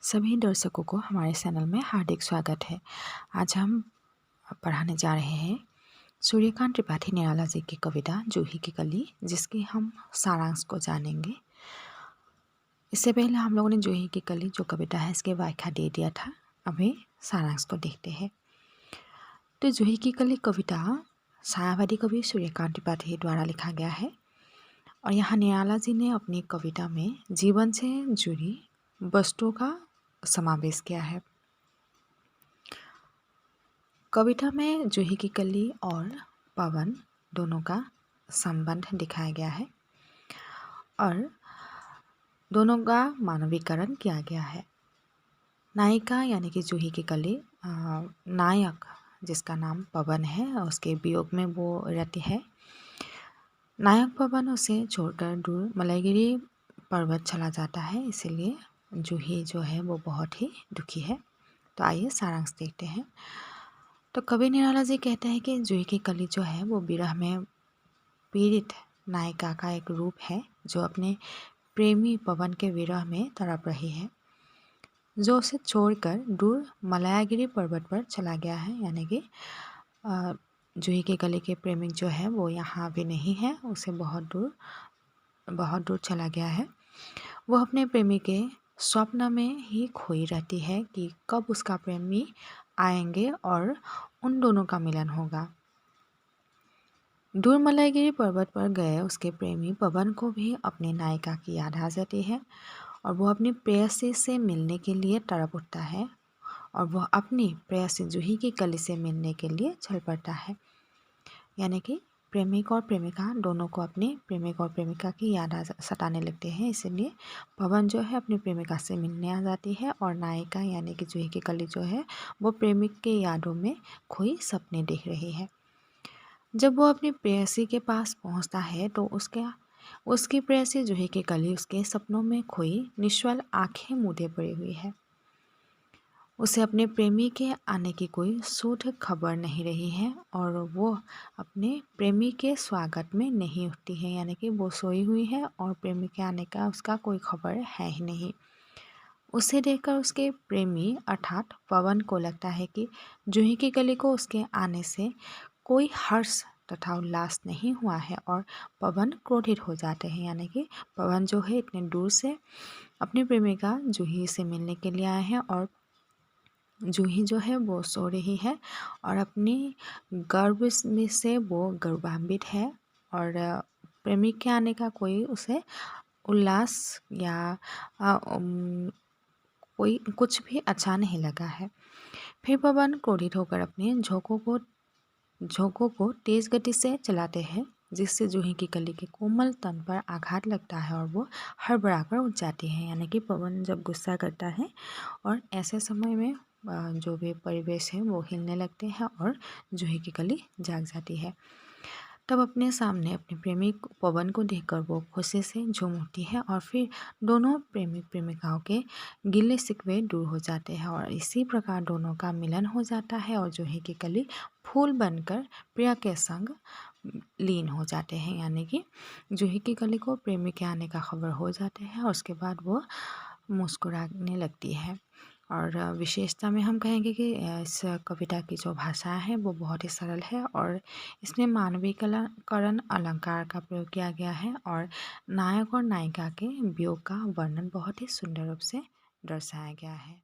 सभी दर्शकों को हमारे चैनल में हार्दिक स्वागत है। आज हम पढ़ाने जा रहे हैं सूर्यकांत त्रिपाठी निराला जी की कविता जूही की कली, जिसकी हम सारांश को जानेंगे। इससे पहले हम लोगों ने जूही की कली जो कविता है इसके व्याख्या दे दिया था। अभी सारांश को देखते हैं। तो जूही की कली कविता छायावादी कवि सूर्यकांत त्रिपाठी द्वारा लिखा गया है और यहाँ निराला जी ने अपनी कविता में जीवन से जुड़ी वस्तुओं का समावेश किया है। कविता में जूही की कली और पवन दोनों का संबंध दिखाया गया है और दोनों का मानवीकरण किया गया है। नायिका यानी कि जूही की कली, नायक जिसका नाम पवन है और उसके वियोग में वो रहती है। नायक पवन उसे छोड़कर दूर मलयगिरी पर्वत चला जाता है, इसीलिए जूही जो है वो बहुत ही दुखी है। तो आइए सारांश देखते हैं। तो कवि निराला जी कहते हैं कि जूही की कली जो है वो विरह में पीड़ित नायिका का एक रूप है जो अपने प्रेमी पवन के विरह में तड़प रही है, जो उसे छोड़कर दूर मलयागिरी पर्वत पर चला गया है। यानी कि जूही की कली के प्रेमिक जो है वो यहाँ भी नहीं है, उसे बहुत दूर चला गया है। वो अपने प्रेमी के स्वप्न में ही खोई रहती है कि कब उसका प्रेमी आएंगे और उन दोनों का मिलन होगा। दूर मलयगिरी पर्वत पर गए उसके प्रेमी पवन को भी अपनी नायिका की याद आ जाती है और वो अपनी प्रेयसी से मिलने के लिए तड़प उठता है और वह अपनी प्रेयसी जूही की कली से मिलने के लिए चल पड़ता है। यानी कि प्रेमिक और प्रेमिका दोनों को अपने प्रेमिक और प्रेमिका की याद सताने लगते हैं, इसलिए पवन जो है अपनी प्रेमिका से मिलने आ जाती है और नायिका यानी कि जूही की कली जो है वो प्रेमिक के यादों में खोई सपने देख रही है। जब वो अपनी प्रेयसी के पास पहुंचता है तो उसकी प्रेयसी जूही की कली उसके सपनों में खोई निश्चल आंखें मूंदे पड़ी हुई है। उसे अपने प्रेमी के आने की कोई शुद्ध खबर नहीं रही है और वो अपने प्रेमी के स्वागत में नहीं उठती है। यानी कि वो सोई हुई है और प्रेमी के आने का उसका कोई खबर है ही नहीं। उसे देखकर उसके प्रेमी अर्थात पवन को लगता है कि जूही की कली को उसके आने से कोई हर्ष तथा उल्लास नहीं हुआ है और पवन क्रोधित हो जाते हैं। यानी कि पवन जो है इतने दूर से अपनी प्रेमिका जूही से मिलने के लिए आए हैं और जूही जो है वो सो रही है और अपनी गर्भ में से वो गर्भान्वित है और प्रेमिक के आने का कोई उसे उल्लास या कोई कुछ भी अच्छा नहीं लगा है। फिर पवन क्रोधित होकर अपने झोंकों को तेज गति से चलाते हैं, जिससे जूही की कली के कोमल तन पर आघात लगता है और वो हड़बड़ाकर उठ जाती है। यानी कि पवन जब गुस्सा करता है और ऐसे समय में जो भी परिवेश है वो हिलने लगते हैं और जूही की कली जाग जाती है। तब अपने सामने अपने प्रेमिक पवन को देखकर वो खुशी से झूम उठती है और फिर दोनों प्रेमिक प्रेमिकाओं के गिले शिकवे दूर हो जाते हैं और इसी प्रकार दोनों का मिलन हो जाता है और जूही की कली फूल बनकर प्रिया के संग लीन हो जाते हैं। यानी कि जूही की कली को प्रेमी के आने का खबर हो जाते हैं और उसके बाद वो मुस्कुराने लगती है। और विशेषता में हम कहेंगे कि इस कविता की जो भाषा है वो बहुत ही सरल है और इसमें मानवीकरण अलंकार का प्रयोग किया गया है और नायक और नायिका के वियोग का वर्णन बहुत ही सुंदर रूप से दर्शाया गया है।